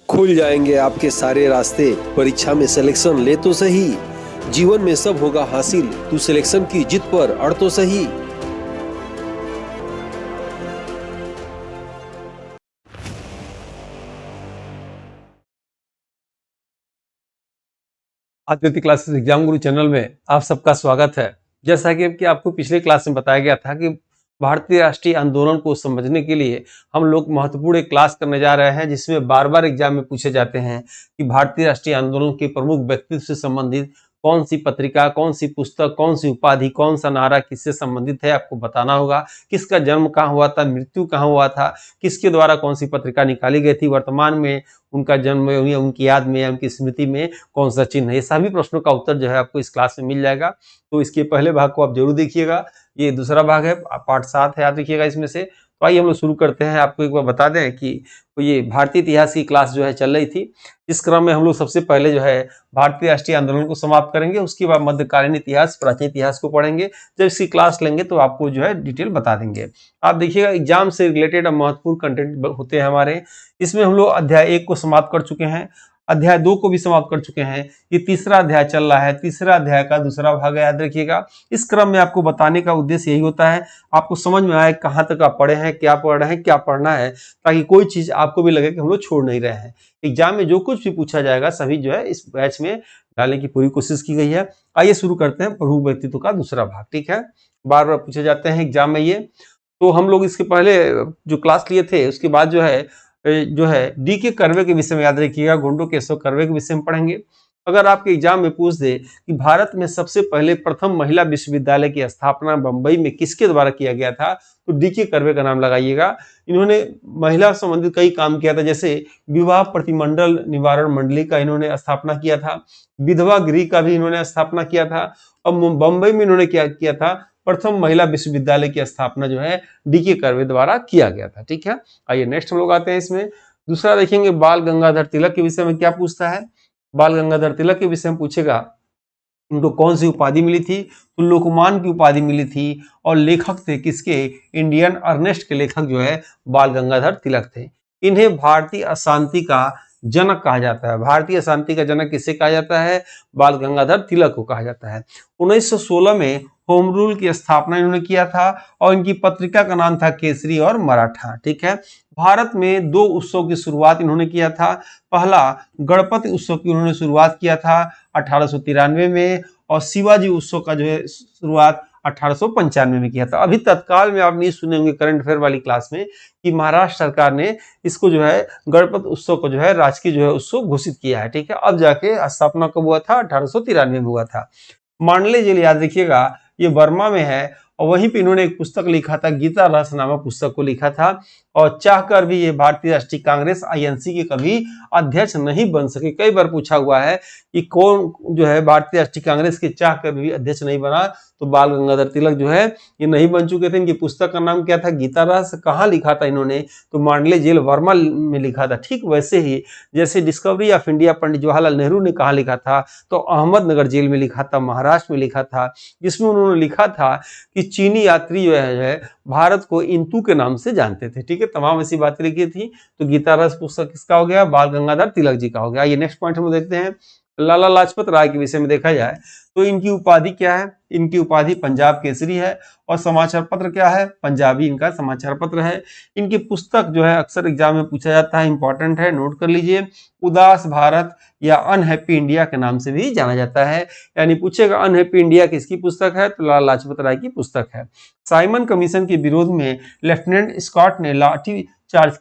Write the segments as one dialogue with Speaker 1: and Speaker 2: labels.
Speaker 1: खुल जाएंगे आपके सारे रास्ते, परीक्षा में सिलेक्शन ले तो सही, जीवन में सब होगा हासिल, तू सिलेक्शन की जिद पर अड़ तो सही।
Speaker 2: आदित्य क्लासेस एग्जाम गुरु चैनल में आप सबका स्वागत है। जैसा कि आपको पिछले क्लास में बताया गया था कि भारतीय राष्ट्रीय आंदोलन को समझने के लिए हम लोग महत्वपूर्ण एक क्लास करने जा रहे हैं, जिसमें बार बार एग्जाम में पूछे जाते हैं कि भारतीय राष्ट्रीय आंदोलन के प्रमुख व्यक्तित्व से संबंधित कौन सी पत्रिका, कौन सी पुस्तक, कौन सी उपाधि, कौन सा नारा किससे संबंधित है, आपको बताना होगा। किसका जन्म कहाँ हुआ था, मृत्यु कहाँ हुआ था, किसके द्वारा कौन सी पत्रिका निकाली गई थी, वर्तमान में उनका जन्म या उनकी याद में या उनकी स्मृति में कौन सा चिन्ह है। ये सभी प्रश्नों का उत्तर जो है आपको इस क्लास में मिल जाएगा। तो इसके पहले भाग को आप जरूर देखिएगा। ये दूसरा भाग है, पार्ट 7 है, याद रखिएगा इसमें से। तो आइए हम लोग शुरू करते हैं। आपको एक बार बता दें कि ये भारतीय इतिहास की क्लास जो है चल रही थी। इस क्रम में हम लोग सबसे पहले जो है भारतीय राष्ट्रीय आंदोलन को समाप्त करेंगे, उसके बाद मध्यकालीन इतिहास, प्राचीन इतिहास को पढ़ेंगे। जब इसकी क्लास लेंगे तो आपको जो है डिटेल बता देंगे। आप देखिएगा एग्जाम से रिलेटेड महत्वपूर्ण कंटेंट होते हैं हमारे। इसमें हम लोग अध्याय 1 को समाप्त कर चुके हैं, अध्याय 2 को भी समाप्त कर चुके हैं। ये तीसरा अध्याय चल रहा है, तीसरा अध्याय का दूसरा भाग है, याद रखिएगा। इस क्रम में आपको बताने का उद्देश्य यही होता है, आपको समझ में आए कहाँ तक आप पढ़े हैं, क्या पढ़ रहे हैं, क्या पढ़ना है, ताकि कोई चीज आपको भी लगे कि हम लोग छोड़ नहीं रहे हैं। एग्जाम में जो कुछ भी पूछा जाएगा सभी जो है इस बैच में डालने की पूरी कोशिश की गई है। आइए शुरू करते हैं प्रमुख व्यक्तित्व का दूसरा भाग। ठीक है, बार बार पूछे जाते हैं एग्जाम में ये। तो हम लोग इसके पहले जो क्लास लिए थे उसके बाद जो है डी के कर्वे के विषय में याद रखिएगा, घुंडू केशव कर्वे के विषय में पढ़ेंगे। अगर आपके एग्जाम में पूछ दे कि भारत में सबसे पहले प्रथम महिला विश्वविद्यालय की स्थापना बंबई में किसके द्वारा किया गया था, तो डी के कर्वे का नाम लगाइएगा। इन्होंने महिला संबंधित कई काम किया था, जैसे विवाह प्रतिमंडल निवारण मंडली का इन्होंने स्थापना किया था, विधवा गृह का भी इन्होंने स्थापना किया था, और बंबई में इन्होंने क्या किया था, प्रथम महिला विश्वविद्यालय की स्थापना जो है डी के कर्वे द्वारा किया गया था। ठीक है, आइए नेक्स्ट हम लोग आते हैं इसमें। दूसरा देखेंगे बाल गंगाधर तिलक के विषय में क्या पूछता है। बाल गंगाधर तिलक के विषय में पूछेगा उनको कौन सी उपाधि मिली थी, तो लोकमान की उपाधि मिली थी, और लेखक थे किसके, इंडियन अर्नेस्ट के लेखक जो है बाल गंगाधर तिलक थे। इन्हें भारतीय अशांति का जनक कहा जाता है। भारतीय अशांति का जनक किसे कहा जाता है, बाल गंगाधर तिलक को कहा जाता है। 1916 में होम रूल की स्थापना इन्होंने किया था, और इनकी पत्रिका का नाम था केसरी और मराठा। ठीक है, भारत में 2 उत्सव की शुरुआत इन्होंने किया था। पहला गणपति उत्सव की उन्होंने शुरुआत किया था 1893 में, और शिवाजी उत्सव का जो है शुरुआत 1895 में किया था। अभी तत्काल में आप नहीं सुने होंगे करंट अफेयर वाली क्लास में कि महाराष्ट्र सरकार ने इसको जो है गणपति उत्सव को जो है राजकीय जो है उत्सव घोषित किया है। ठीक है, अब जाके स्थापना कब हुआ था, 1893 में हुआ था। मांडले जेल याद रखिएगा, ये बर्मा में है, और वहीं पे इन्होंने एक पुस्तक लिखा था, गीता रस नामक पुस्तक को लिखा था। और चाहकर भी ये भारतीय राष्ट्रीय कांग्रेस आईएनसी के कभी अध्यक्ष नहीं बन सके। कई बार पूछा हुआ है कि कौन जो है भारतीय राष्ट्रीय कांग्रेस के चाहकर भी अध्यक्ष नहीं बना, तो बाल गंगाधर तिलक जो है ये नहीं बन चुके थे। इनकी पुस्तक का नाम क्या था, गीता रस। कहाँ लिखा था इन्होंने, तो मांडले जेल वर्मा में लिखा था। ठीक वैसे ही जैसे discovery of India Pandit Jawaharlal Nehru ने कहा लिखा था, तो अहमदनगर जेल में लिखा था, महाराष्ट्र में लिखा था, जिसमें उन्होंने लिखा था कि चीनी यात्री जो है भारत को इंतु के नाम से जानते थे। ठीक है, तमाम ऐसी बातें लिखी थी। तो गीता रस पुस्तक किसका हो गया, बाल गंगाधर तिलक जी का हो गया। ये नेक्स्ट पॉइंट हम देखते हैं। लाला लाजपत राय के विषय में देखा जाए तो इनकी उपाधि क्या है, इनकी उपाधि पंजाब केसरी है, और समाचार पत्र क्या है, पंजाबी इनका समाचार पत्र है। इनकी पुस्तक जो है अक्सर एग्जाम में पूछा जाता है, इंपॉर्टेंट है, नोट कर लीजिए। उदास भारत या अनहैप्पी इंडिया के नाम से भी जाना जाता है। यानी पूछेगा अनहैप्पी इंडिया किसकी पुस्तक है, तो लाला लाजपत राय की पुस्तक है। साइमन कमीशन के विरोध में लेफ्टिनेंट स्कॉट ने लाठी चार्ज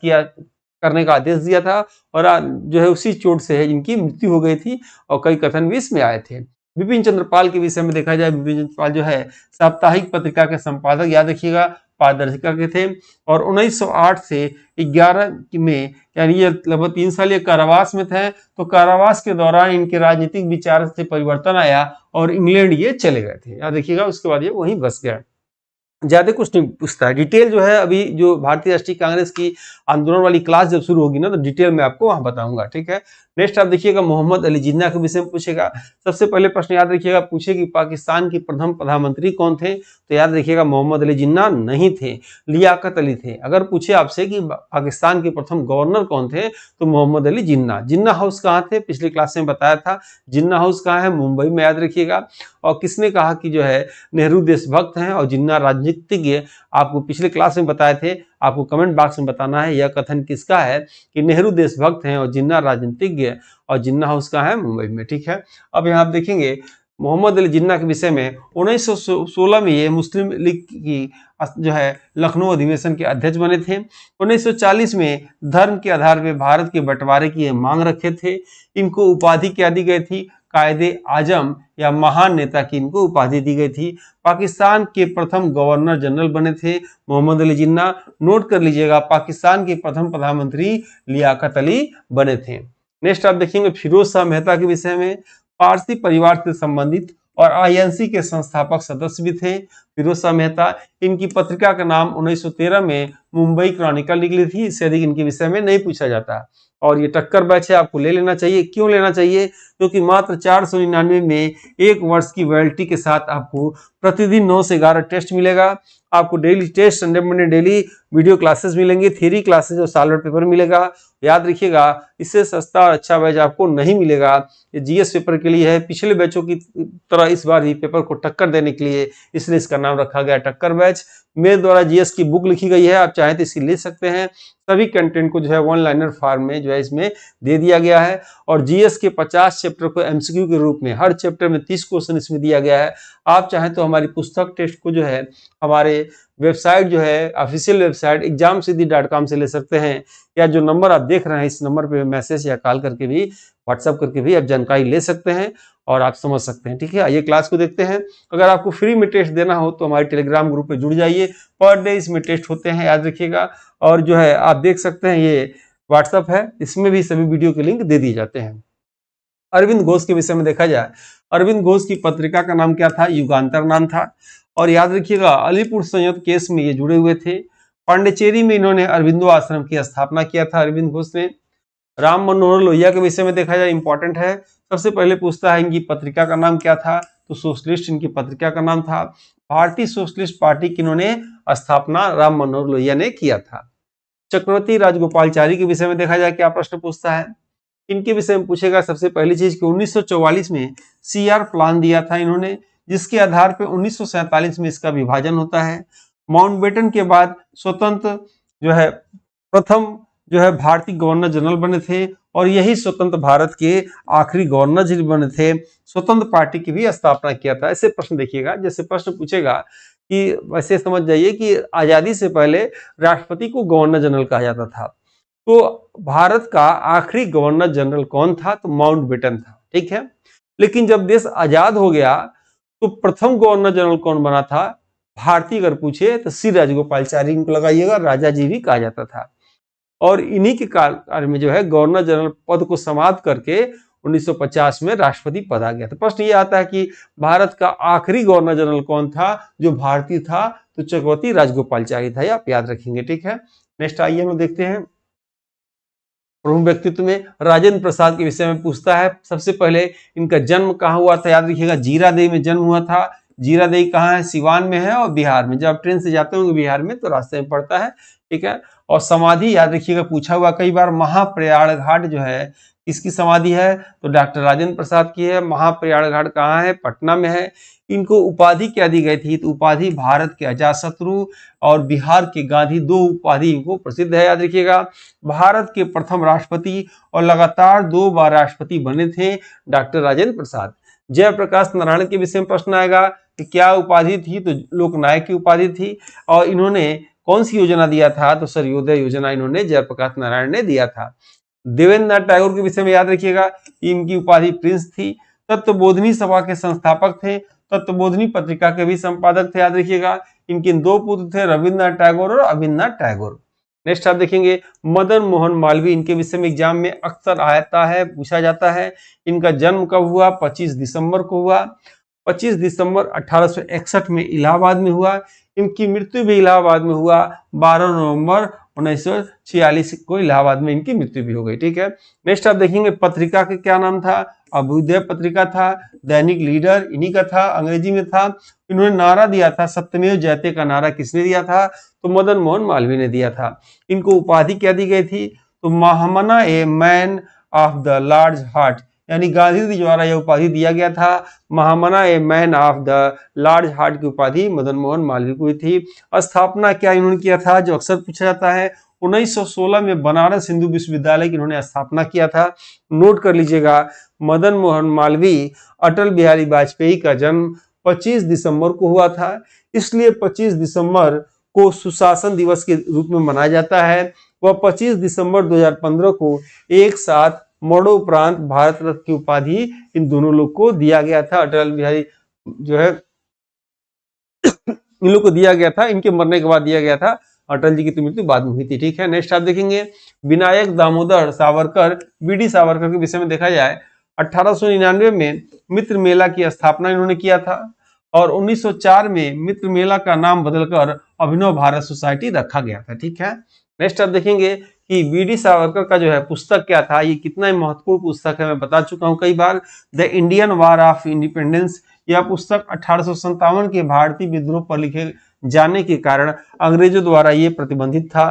Speaker 2: करने का आदेश दिया था, और जो है उसी चोट से है जिनकी मृत्यु हो गई थी, और कई कथन भी इसमें आए थे। विपिन चंद्र पाल के विषय में देखा जाए, विपिन चंद्र पाल जो है साप्ताहिक पत्रिका के संपादक, याद रखिएगा, पारदर्शिका के थे, और 1908 से 11 में यानी ये लगभग 3 साल ये कारावास में थे। तो कारावास के दौरान इनके राजनीतिक विचार से परिवर्तन आया और इंग्लैंड ये चले गए थे, याद रखिएगा। उसके बाद ये वहीं बस गए। ज्यादा कुछ नहीं पूछता है। डिटेल जो है अभी जो भारतीय राष्ट्रीय कांग्रेस की आंदोलन वाली क्लास जब शुरू होगी ना तो डिटेल में आपको वहां बताऊंगा, ठीक है। नेक्स्ट आप देखिएगा मोहम्मद अली जिन्ना के विषय में पूछेगा। सबसे पहले प्रश्न याद रखिएगा, पूछे कि पाकिस्तान के प्रथम प्रधानमंत्री कौन थे, तो याद रखिएगा मोहम्मद अली जिन्ना नहीं थे, लियाकत अली थे। अगर पूछे आपसे कि पाकिस्तान के प्रथम गवर्नर कौन थे, तो मोहम्मद अली जिन्ना। जिन्ना हाउस कहाँ थे, पिछली क्लास में बताया था। जिन्ना हाउस कहाँ है, मुंबई में, याद रखिएगा। और किसने कहा कि जो है नेहरू देशभक्त हैं और जिन्ना राजनीतिज्ञ, आपको पिछले क्लास में बताए थे। आपको कमेंट बॉक्स में बताना है यह कथन किसका है कि नेहरू देशभक्त हैं और जिन्ना राजनीतिज्ञ, और जिन्ना हाउस का है मुंबई में, ठीक है। अब यहाँ आप देखेंगे मोहम्मद अली जिन्ना के विषय में 1916 में ये मुस्लिम लीग की जो है लखनऊ अधिवेशन के अध्यक्ष बने थे। 1940 में धर्म के आधार पर भारत के बंटवारे की मांग रखे थे। इनको उपाधि क्या दी गई थी, कायदे आजम या महान नेता की इनको उपाधि दी गई थी। पाकिस्तान के प्रथम गवर्नर जनरल बने थे मोहम्मद अली जिन्ना। नोट कर लीजिएगा, पाकिस्तान के प्रथम प्रधानमंत्री लियाकत अली बने थे। नेक्स्ट आप देखेंगे फिरोज शाह मेहता के विषय में। पारसी परिवार से संबंधित और आईएनसी के संस्थापक सदस्य भी थे फिरोज शाह मेहता। इनकी पत्रिका का नाम 1913 में मुंबई क्रॉनिकल निकली थी। इससे अधिक इनके विषय में नहीं पूछा जाता। और ये टक्कर बैच है, आपको ले लेना चाहिए। क्यों लेना चाहिए, क्योंकि मात्र 499 में 1 वर्ष की वैलिडिटी के साथ आपको प्रतिदिन 9 से 11 टेस्ट मिलेगा। आपको daily test, Sunday Monday daily video classes मिलेंगे, थ्योरी क्लासेस और सॉल्व पेपर मिलेगा। याद रखिएगा, इससे सस्ता और अच्छा बैच आपको नहीं मिलेगा। ये जीएस पेपर के लिए है, पिछले बैचों की तरह इस बार ही पेपर को टक्कर देने के लिए, इसलिए इसका नाम रखा गया टक्कर बैच। मेरे द्वारा जीएस की बुक लिखी गई है, आप चाहें तो इसे ले सकते हैं। सभी कंटेंट को जो है वन लाइनर फॉर्म में जो है इसमें दे दिया गया है। और जीएस के 50 चैप्टर को एमसीक्यू के रूप में, हर चैप्टर में 30 क्वेश्चन इसमें दिया गया है। आप चाहें तो हमारी पुस्तक टेस्ट को जो है हमारे वेबसाइट जो है ऑफिशियल वेबसाइट examsiddhi.com से ले सकते हैं, या जो नंबर आप देख रहे हैं इस नंबर पे मैसेज या कॉल करके भी, व्हाट्सएप करके भी आप जानकारी ले सकते हैं और आप समझ सकते हैं, ठीक है। आइए क्लास को देखते हैं। अगर आपको फ्री में टेस्ट देना हो तो हमारे टेलीग्राम ग्रुप पे जुड़ जाइए। पर डे इसमें टेस्ट होते हैं, याद रखिएगा। और जो है आप देख सकते हैं ये व्हाट्सएप है, इसमें भी सभी वीडियो के लिंक दे दिए जाते हैं। अरविंद घोष के विषय में देखा जाए, अरविंद घोष की पत्रिका का नाम क्या था, युगांतर नाम था। और याद रखिएगा अलीपुर संयंत्र केस में ये जुड़े हुए थे। पांडिचेरी में इन्होंने अरविंदो आश्रम की स्थापना किया था अरविंद घोष ने। राम मनोहर लोहिया के विषय में देखा जाए, इंपॉर्टेंट है। सबसे पहले पूछता है इनकी पत्रिका का नाम क्या था, तो सोशलिस्ट इनकी पत्रिका का नाम था। भारतीय सोशलिस्ट पार्टी की इन्होंने स्थापना राम मनोहर लोहिया ने किया था। चक्रवर्ती राजगोपालचारी के विषय में देखा जाए क्या प्रश्न पूछता है, इनके विषय में पूछेगा सबसे पहली चीज कि 1944 में सीआर प्लान दिया था इन्होंने, जिसके आधार पर 1947 में इसका विभाजन होता है। माउंटबेटन के बाद स्वतंत्र जो है प्रथम जो है भारतीय गवर्नर जनरल बने थे, और यही स्वतंत्र भारत के आखिरी गवर्नर जनरल बने थे। स्वतंत्र पार्टी की भी स्थापना किया था। ऐसे प्रश्न देखिएगा, जैसे प्रश्न पूछेगा कि वैसे समझ जाइए कि आजादी से पहले राष्ट्रपति को गवर्नर जनरल कहा जाता था, तो भारत का आखिरी गवर्नर जनरल कौन था, तो माउंटबेटन था, ठीक है। लेकिन जब देश आजाद हो गया तो प्रथम गवर्नर जनरल कौन बना था, भारतीय अगर पूछे तो श्री राजगोपालचारी इनको लगाइएगा, राजा जी भी कहा जाता था। और इन्हीं के कार्य में जो है गवर्नर जनरल पद को समाप्त करके 1950 में राष्ट्रपति पद आ गया। तो प्रश्न ये आता है कि भारत का आखिरी गवर्नर जनरल कौन था जो भारतीय था, तो चक्रवर्ती राजगोपालचारी था, आप याद रखेंगे, ठीक है। नेक्स्ट आइए हम देखते हैं प्रमुख व्यक्तित्व में राजेंद्र प्रसाद के विषय में पूछता है। सबसे पहले इनका जन्म कहाँ हुआ था, याद रखिएगा जीरादेई में जन्म हुआ था। जीरादेई कहाँ है, सिवान में है और बिहार में। जब आप ट्रेन से जाते होंगे बिहार में तो रास्ते में पड़ता है, ठीक है। और समाधि याद रखिएगा, पूछा हुआ कई बार, महाप्रयाग घाट जो है किसकी समाधि है, तो डॉक्टर राजेंद्र प्रसाद की है। महाप्रयाग घाट कहाँ है, पटना में है। इनको उपाधि क्या दी गई थी, तो उपाधि भारत के अजातशत्रु और बिहार के गांधी, दो उपाधि इनको प्रसिद्ध है, याद रखिएगा। भारत के प्रथम राष्ट्रपति और लगातार 2 बार राष्ट्रपति बने थे डॉक्टर राजेंद्र प्रसाद। जयप्रकाश नारायण के विषय में प्रश्न आएगा कि क्या उपाधि थी, तो लोकनायक की उपाधि थी। और इन्होंने कौन सी योजना दिया था, तो सर्वोदय योजना इन्होंने जयप्रकाश नारायण ने दिया था। देवेंद्र नाथ टैगोर के विषय में याद रखिएगा, इनकी उपाधि प्रिंस थी। तत्वबोधिनी सभा के संस्थापक थे, तत्वबोधिनी पत्रिका के भी संपादक थे, याद रखिएगा। इनके 2 पुत्र थे, रविन्द्रनाथ टैगोर और अविन्द्रनाथ टैगोर। नेक्स्ट आप देखेंगे मदन मोहन मालवीय, इनके विषय में एग्जाम में अक्सर आता है, पूछा जाता है। इनका जन्म कब हुआ, 25 दिसंबर को हुआ। 25 दिसंबर 1861 में इलाहाबाद में हुआ। इनकी मृत्यु भी इलाहाबाद में हुआ। 12 नवंबर 1946 को इलाहाबाद में इनकी मृत्यु भी हो गई। ठीक है, नेक्स्ट आप देखेंगे पत्रिका का क्या नाम था। अभ्युदय पत्रिका था, दैनिक लीडर इन्हीं का था, अंग्रेजी में था। इन्होंने नारा दिया था, सत्यमेव जयते का नारा किसने दिया था, तो मदन मोहन मालवीय ने दिया था। इनको उपाधि क्या दी गई थी, तो महामना a man of the large heart, यानी गांधी जी द्वारा यह उपाधि दिया गया था। महामना a man of the large heart की उपाधि मदन मोहन मालवीय को थी। स्थापना क्या इन्होंने किया था, जो अक्सर पूछा जाता है, 1916 में बनारस हिंदू विश्वविद्यालय की इन्होंने स्थापना किया था। नोट कर लीजिएगा, मदन मोहन मालवीय अटल बिहारी वाजपेयी का जन्म 25 दिसंबर को हुआ था, इसलिए 25 दिसंबर को सुशासन दिवस के रूप में मनाया जाता है। वह 25 दिसंबर 2015 को एक साथ मरणोपरांत भारत रत्न की उपाधि इन दोनों लोग को दिया गया था। अटल बिहारी जो है इन लोग को दिया गया था, इनके मरने के बाद दिया गया था। अटल जी की तो मृत्यु बाद में हुई थी। ठीक है, नेक्स्ट आप देखेंगे विनायक दामोदर सावरकर, बीडी सावरकर के विषय में देखा जाए, 1899 में मित्र मेला की स्थापना इन्होंने किया था और 1904 में मित्र मेला का नाम बदलकर अभिनव भारत सोसाइटी रखा गया था। ठीक है, नेक्स्ट आप देखेंगे कि बीडी सावरकर का जो है पुस्तक क्या था, ये कितना महत्वपूर्ण पुस्तक है मैं बता चुका हूं कई बार। The Indian war of independence, यह पुस्तक 1857 के भारतीय विद्रोह पर लिखे जाने के कारण अंग्रेजों द्वारा ये प्रतिबंधित था।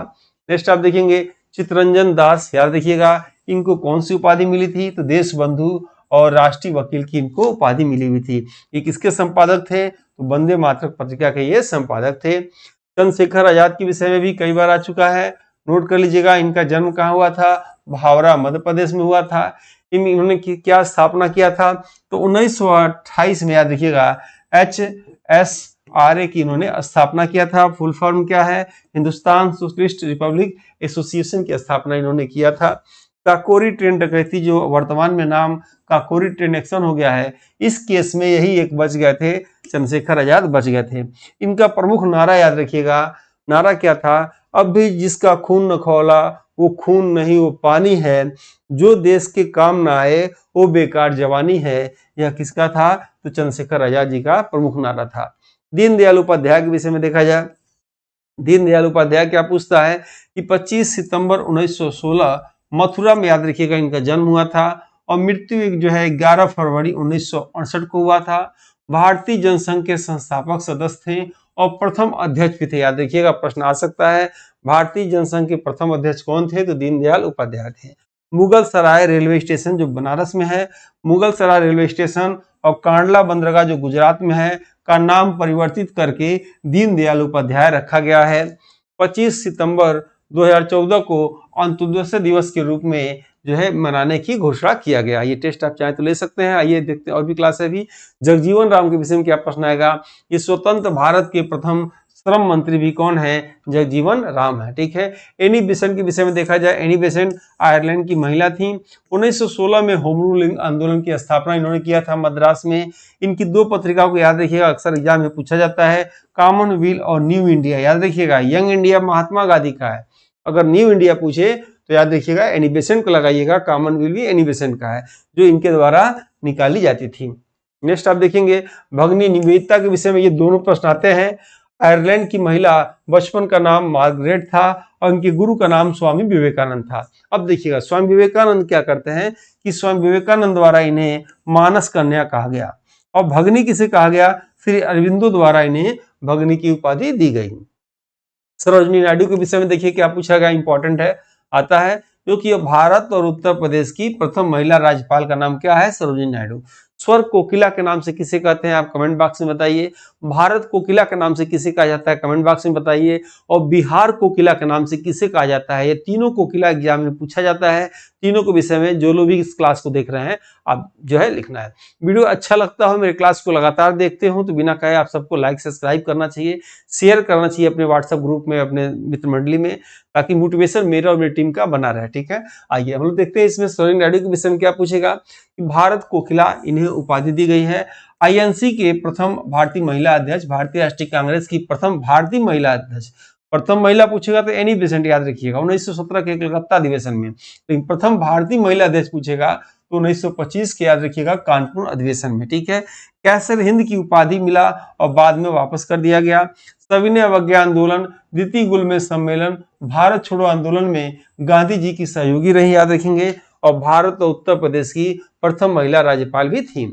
Speaker 2: नेक्स्ट आप देखेंगे चित्तरंजन दास, याद रखिएगा, इनको कौन सी उपाधि मिली थी, तो देश बंधु और राष्ट्रीय वकील की इनको उपाधि मिली हुई थी। ये किसके संपादक थे, तो वंदे मातरम पत्रिका के ये संपादक थे। चंद्रशेखर आजाद के विषय में भी कई बार आ चुका है, नोट कर लीजिएगा। इनका जन्म कहाँ हुआ था, भावरा मध्य प्रदेश में हुआ था। इन्होंने क्या स्थापना किया था, तो 1928 में, याद रखिएगा, HSRA की इन्होंने स्थापना किया था। फुल फॉर्म क्या है, हिंदुस्तान सोशलिस्ट रिपब्लिक एसोसिएशन की स्थापना इन्होंने किया था। काकोरी ट्रेन डकैती, जो वर्तमान में नाम काकोरी ट्रेन एक्शन हो गया है, इस केस में यही एक बच गए थे, चंद्रशेखर आजाद बच गए थे। इनका प्रमुख नारा याद रखिएगा, नारा क्या था, अब भी जिसका खून न खौला वो खून नहीं वो पानी है, जो देश के काम ना आए वो बेकार जवानी है। यह किसका था, तो चंद्रशेखर आजाद जी का प्रमुख नारा था। दीनदयाल उपाध्याय के विषय में देखा जाए, दीनदयाल उपाध्याय क्या पूछता है कि 25 सितंबर 1916 मथुरा में, याद रखिएगा, इनका जन्म हुआ था और मृत्यु जो है 11 फरवरी 1968 को हुआ था। भारतीय जनसंघ के संस्थापक सदस्य थे और प्रथम अध्यक्ष भी थे। याद रखिएगा, प्रश्न आ सकता है, भारतीय जनसंघ के प्रथम अध्यक्ष कौन थे, तो दीनदयाल उपाध्याय थे। मुगल सराय रेलवे स्टेशन जो बनारस में है, मुगल सराय रेलवे स्टेशन और कांडला बंदरगाह जो गुजरात में है, का नाम परिवर्तित करके दीनदयाल उपाध्याय रखा गया है। 25 सितंबर 2014 को अंत्योदय दिवस के रूप में जो है मनाने की घोषणा किया गया। ये टेस्ट आप चाहे तो ले सकते हैं। आइए देखते हैं, और भी क्लास है अभी। जगजीवन राम के विषय में क्या प्रश्न आएगा, ये स्वतंत्र भारत के प्रथम श्रम मंत्री भी कौन है, जगजीवन राम है। ठीक है, एनी बेसेंट के विषय में देखा जाए, एनी बेसेंट आयरलैंड की महिला थी। 1916 में होम रूल आंदोलन की स्थापना इन्होंने किया था मद्रास में। इनकी दो पत्रिकाओं को याद रखिएगा, अक्सर एग्जाम में पूछा जाता है, कॉमनवेल्थ और न्यू इंडिया। याद रखिएगा, यंग इंडिया महात्मा गांधी का है, अगर न्यू इंडिया पूछे तो याद रखिएगा एनी बेसेंट को लगाइएगा, कॉमनवेल्थ भी एनी बेसेंट का है, जो इनके द्वारा निकाली जाती थी। नेक्स्ट आप देखेंगे भगिनी निवेदिता के विषय में ये दोनों प्रश्न आते हैं। आयरलैंड की महिला, बचपन का नाम मार्गरेट था और इनके गुरु का नाम स्वामी विवेकानंद था। अब देखिएगा, स्वामी विवेकानंद क्या करते हैं कि स्वामी विवेकानंद द्वारा इन्हें मानस कन्या कहा गया और भगिनी किसे कहा गया, श्री अरविंदो द्वारा इन्हें भगिनी की उपाधि दी गई। सरोजिनी नायडू के विषय में देखिए क्या पूछा गया, इंपॉर्टेंट है, आता है, क्योंकि भारत और उत्तर प्रदेश की प्रथम महिला राज्यपाल का नाम क्या है, सरोजिनी नायडू। स्वर कोकिला के नाम से किसे कहते हैं, आप कमेंट बॉक्स में बताइए। भारत कोकिला के नाम से किसे कहा जाता है, कमेंट बॉक्स में बताइए। और बिहार कोकिला के नाम से किसे कहा जाता है, ये तीनों कोकिला एग्जाम में पूछा जाता है। तीनों के विषय में जो लोग भी इस क्लास को देख रहे हैं, आप जो है लिखना है। वीडियो अच्छा लगता हो, मेरे क्लास को लगातार देखते हो, तो बिना कहे आप सबको लाइक सब्सक्राइब करना चाहिए, शेयर करना चाहिए अपने व्हाट्सएप ग्रुप में, अपने मित्र मंडली में, ताकि मोटिवेशन मेरा और मेरी टीम का बना रहे। ठीक है, आइए हम लोग देखते हैं इसमें सरोजिनी नायडू के विषय में क्या पूछेगा। भारत कोकिला इन्हें उपाधि दी गई है। आईएनसी के प्रथम भारतीय महिला अध्यक्ष, भारतीय राष्ट्रीय कांग्रेस की प्रथम भारतीय महिला अध्यक्ष। प्रथम महिला पूछेगा तो एनी बेसेंट याद रखिएगा, 1917 के कलकत्ता अधिवेशन में। लेकिन प्रथम भारतीय महिला अध्यक्ष पूछेगा तो 1925 के याद रखिएगा कानपुर अधिवेशन में, ठीक है। कैसर हिंद की उपाधि मिला और बाद में वापस कर दिया गया। सविनय अवज्ञा आंदोलन, द्वितीय गोलमेज सम्मेलन, भारत छोड़ो आंदोलन में गांधी जी की सहयोगी रही, याद रखेंगे, और भारत और उत्तर प्रदेश की प्रथम महिला राज्यपाल भी थी।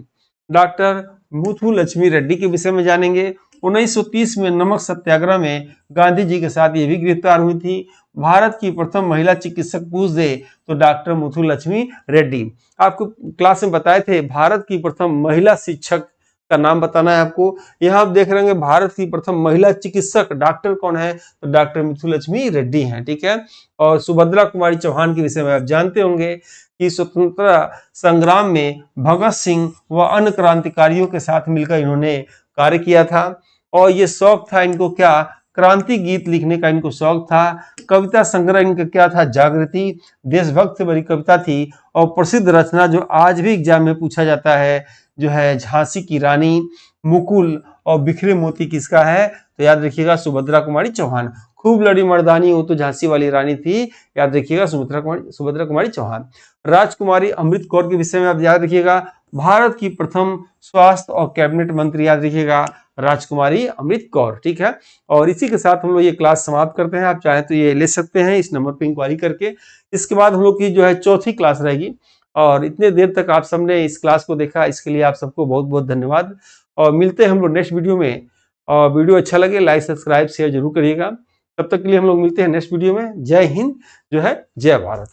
Speaker 2: डॉक्टर मुथुलक्ष्मी रेड्डी के विषय में जानेंगे। 1930 में नमक सत्याग्रह में गांधी जी के साथ ये भी गिरफ्तार हुई थी। भारत की प्रथम महिला चिकित्सक पूछ दे तो डॉक्टर मुथुलक्ष्मी रेड्डी। आपको क्लास में बताए थे भारत की प्रथम महिला शिक्षक का नाम बताना है आपको। यहाँ आप देख रहे होंगे भारत की प्रथम महिला चिकित्सक डॉक्टर कौन है, तो डॉक्टर मुथुलक्ष्मी रेड्डी हैं, ठीक है। और सुभद्रा कुमारी चौहान के विषय में आप जानते होंगे कि स्वतंत्रता संग्राम में भगत सिंह व अन्य क्रांतिकारियों के साथ मिलकर इन्होंने कार्य किया था। और ये शौक था इनको क्या, क्रांति गीत लिखने का इनको शौक था। कविता संग्रह इनका क्या था, जागृति, देशभक्त बड़ी कविता थी। और प्रसिद्ध रचना जो आज भी एग्जाम में पूछा जाता है जो है झांसी की रानी, मुकुल और बिखरे मोती किसका है, तो याद रखिएगा सुभद्रा कुमारी चौहान। खूब लड़ी मर्दानी हो तो झांसी वाली रानी थी, याद रखिएगा सुभद्रा कुमारी चौहान। राजकुमारी अमृत कौर के विषय में आप याद रखिएगा, भारत की प्रथम स्वास्थ्य और कैबिनेट मंत्री, याद रखिएगा राजकुमारी अमृत कौर, ठीक है। और इसी के साथ हम लोग ये क्लास समाप्त करते हैं। आप चाहें तो ये ले सकते हैं इस नंबर पे इंक्वायरी करके। इसके बाद हम लोग की जो है चौथी क्लास रहेगी। और इतने देर तक आप सबने इस क्लास को देखा, इसके लिए आप सबको बहुत बहुत धन्यवाद। और मिलते हैं हम लोग नेक्स्ट वीडियो में। और वीडियो अच्छा लगे लाइक सब्सक्राइब शेयर जरूर करिएगा। तब तक के लिए हम लोग मिलते हैं नेक्स्ट वीडियो में। जय हिंद, जो है जय भारत।